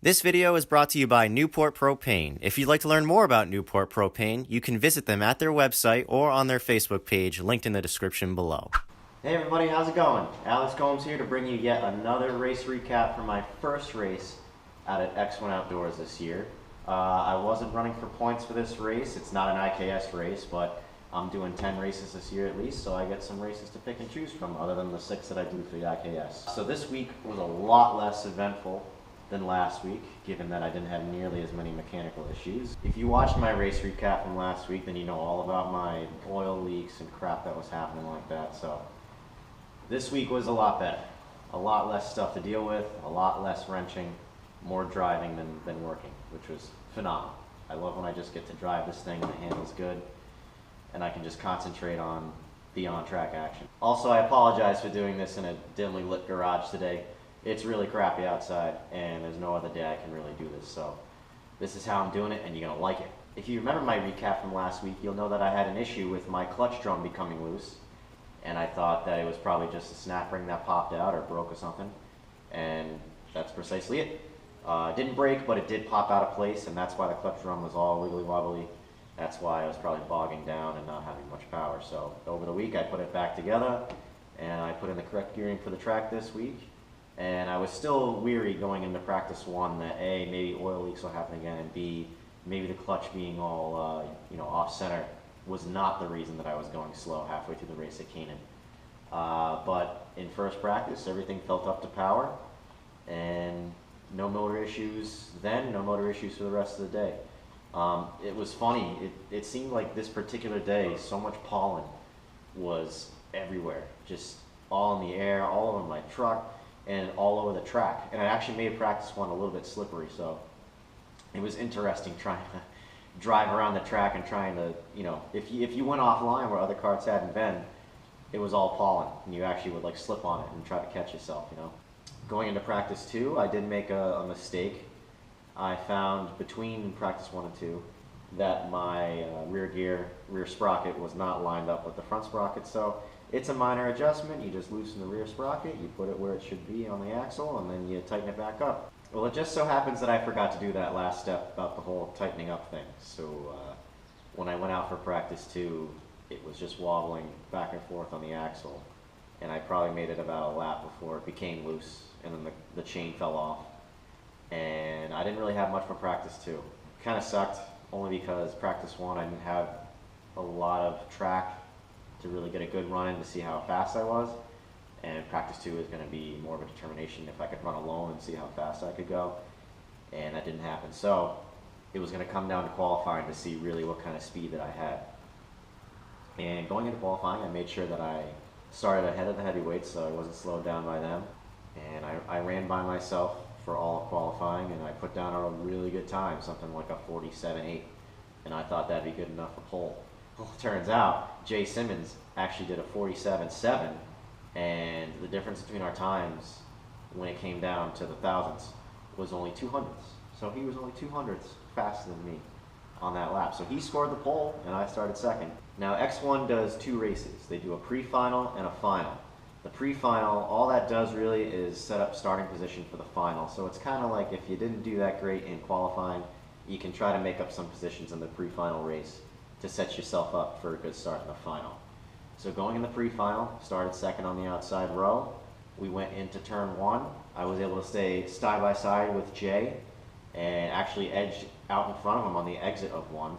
This video is brought to you by Newport Propane. If you'd like to learn more about Newport Propane, you can visit them at their website or on their Facebook page, linked in the description below. Hey everybody, how's it going? Alex Combs here to bring you yet another race recap for my first race out at X1 Outdoors this year. I wasn't running for points for this race. It's not an IKS race, but I'm doing 10 races this year at least, so I get some races to pick and choose from other than the 6 that I do for the IKS. So this week was a lot less eventful than last week, given that I didn't have nearly as many mechanical issues. If you watched my race recap from last week, then you know all about my oil leaks and crap that was happening like that. So this week was a lot better. A lot less stuff to deal with, a lot less wrenching, more driving than working, which was phenomenal. I love when I just get to drive this thing and the handle's good, and I can just concentrate on the on-track action. Also, I apologize for doing this in a dimly lit garage today. It's really crappy outside, and there's no other day I can really do this, so this is how I'm doing it, and you're gonna like it. If you remember my recap from last week, you'll know that I had an issue with my clutch drum becoming loose, and I thought that it was probably just a snap ring that popped out or broke or something, and that's precisely it. It didn't break, but it did pop out of place, and that's why the clutch drum was all wiggly wobbly. That's why I was probably bogging down and not having much power. So over the week I put it back together, and I put in the correct gearing for the track this week. And I was still weary going into practice one that A, maybe oil leaks will happen again, and B, maybe the clutch being all off center was not the reason that I was going slow halfway through the race at Canaan. But in first practice, everything felt up to power, and no motor issues then, no motor issues for the rest of the day. It was funny, it seemed like this particular day, so much pollen was everywhere, just all in the air, all over my truck, and all over the track. And I actually made practice one a little bit slippery, so it was interesting trying to drive around the track and trying to, if you went offline where other carts hadn't been, it was all pollen, and you actually would like slip on it and try to catch yourself, Going into practice 2, I did make a mistake. I found between practice 1 and 2 that my rear sprocket was not lined up with the front sprocket, so it's a minor adjustment. You just loosen the rear sprocket, you put it where it should be on the axle, and then you tighten it back up. Well, it just so happens that I forgot to do that last step about the whole tightening up thing. So when I went out for practice 2, it was just wobbling back and forth on the axle, and I probably made it about a lap before it became loose, and then the chain fell off. And I didn't really have much for practice 2. Kind of sucked, only because practice 1 I didn't have a lot of track to really get a good run in to see how fast I was, and practice 2 is going to be more of a determination if I could run alone and see how fast I could go, and that didn't happen. So it was going to come down to qualifying to see really what kind of speed that I had. And going into qualifying, I made sure that I started ahead of the heavyweights so I wasn't slowed down by them, and I ran by myself for all of qualifying, and I put down a really good time, something like a 47.8, and I thought that'd be good enough for pole. Well, it turns out Jay Simmons actually did a 47.7, and the difference between our times when it came down to the thousandths was only 200ths. So he was only 200ths faster than me on that lap. So he scored the pole, and I started second. Now X1 does 2 races. They do a pre-final and a final. The pre-final, all that does really is set up starting position for the final. So it's kind of like if you didn't do that great in qualifying, you can try to make up some positions in the pre-final race to set yourself up for a good start in the final. So going in the pre-final, started second on the outside row. We went into turn 1. I was able to stay side by side with Jay and actually edged out in front of him on the exit of 1.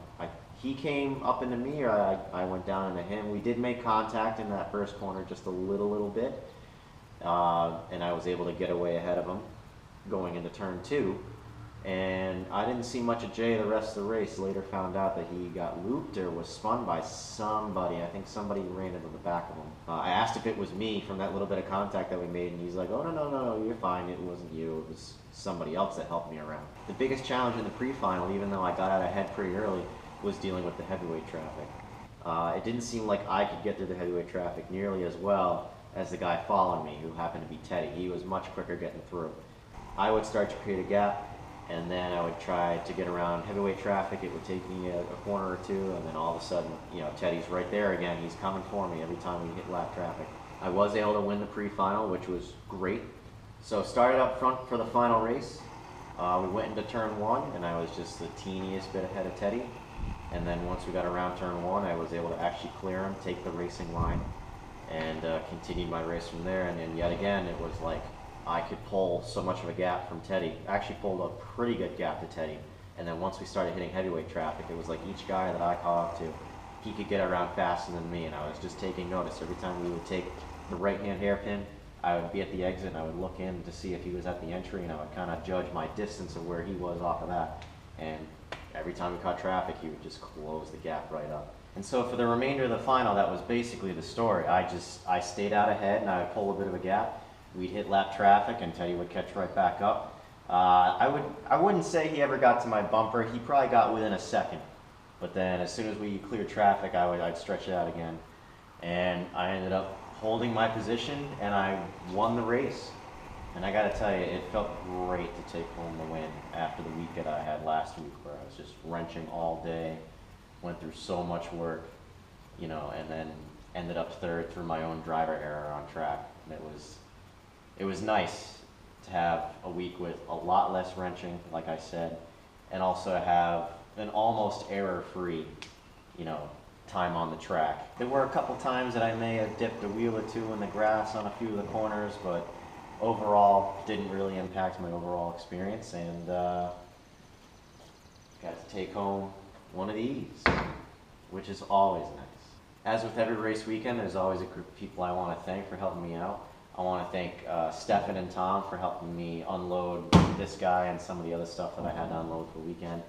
He came up into me, or I went down into him. We did make contact in that first corner just a little bit, and I was able to get away ahead of him going into turn 2. And I didn't see much of Jay the rest of the race. Later found out that he got looped or was spun by somebody. I think somebody ran into the back of him. I asked if it was me from that little bit of contact that we made, and he's like, oh, no, you're fine. It wasn't you. It was somebody else that helped me around. The biggest challenge in the pre-final, even though I got out ahead pretty early, was dealing with the heavyweight traffic. It didn't seem like I could get through the heavyweight traffic nearly as well as the guy following me, who happened to be Teddy. He was much quicker getting through. I would start to create a gap, and then I would try to get around heavyweight traffic. It would take me a corner or two, and then all of a sudden, Teddy's right there again. He's coming for me every time we hit lap traffic. I was able to win the pre-final, which was great. So started up front for the final race. We went into turn one, and I was just the teeniest bit ahead of Teddy. And then once we got around turn one, I was able to actually clear him, take the racing line, and continued my race from there. And then yet again, it was like I could pull so much of a gap from Teddy. I actually pulled a pretty good gap to Teddy. And then once we started hitting heavyweight traffic, it was like each guy that I caught up to, he could get around faster than me. And I was just taking notice. Every time we would take the right-hand hairpin, I would be at the exit and I would look in to see if he was at the entry, and I would kind of judge my distance of where he was off of that. And every time we caught traffic, he would just close the gap right up. And so for the remainder of the final, that was basically the story. I stayed out ahead and I would pull a bit of a gap. We'd hit lap traffic and Teddy would catch right back up. I wouldn't say he ever got to my bumper. He probably got within a second. But then as soon as we cleared traffic, I'd stretch it out again. And I ended up holding my position and I won the race. And I gotta tell you, it felt great to take home the win after the week that I had last week, where I was just wrenching all day, went through so much work, you know, and then ended up third through my own driver error on track. And it was nice to have a week with a lot less wrenching, like I said, and also have an almost error-free, you know, time on the track. There were a couple times that I may have dipped a wheel or two in the grass on a few of the corners, but overall didn't really impact my overall experience, and got to take home one of these, which is always nice. As with every race weekend, there's always a group of people I want to thank for helping me out. I want to thank Stefan and Tom for helping me unload this guy and some of the other stuff that I had to unload for the weekend.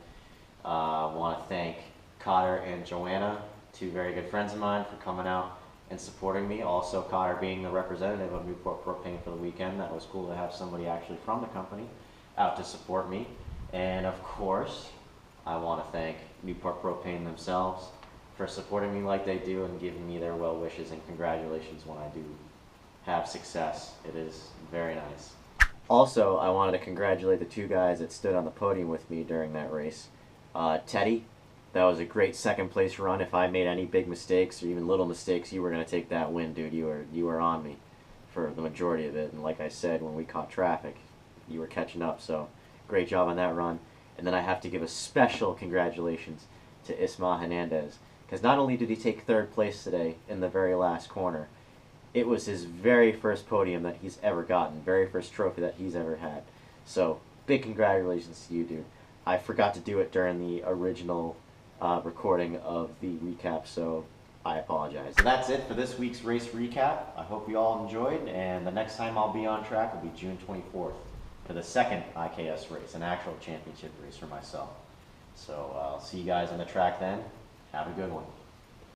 I want to thank Cotter and Joanna, two very good friends of mine, for coming out and supporting me. Also, Cotter being the representative of Newport Propane for the weekend. That was cool to have somebody actually from the company out to support me. And of course, I want to thank Newport Propane themselves for supporting me like they do and giving me their well wishes and congratulations when I do have success. It is very nice. Also, I wanted to congratulate the two guys that stood on the podium with me during that race. Teddy, that was a great second place run. If I made any big mistakes or even little mistakes, you were going to take that win, dude. You were on me for the majority of it. And like I said, when we caught traffic, you were catching up. So great job on that run. And then I have to give a special congratulations to Ismael Hernandez, because not only did he take third place today in the very last corner, it was his very first podium that he's ever gotten, very first trophy that he's ever had. So big congratulations to you, dude. I forgot to do it during the original recording of the recap, so I apologize. So that's it for this week's race recap. I hope you all enjoyed, and the next time I'll be on track will be June 24th for the second IKS race, an actual championship race for myself. So I'll see you guys on the track then. Have a good one.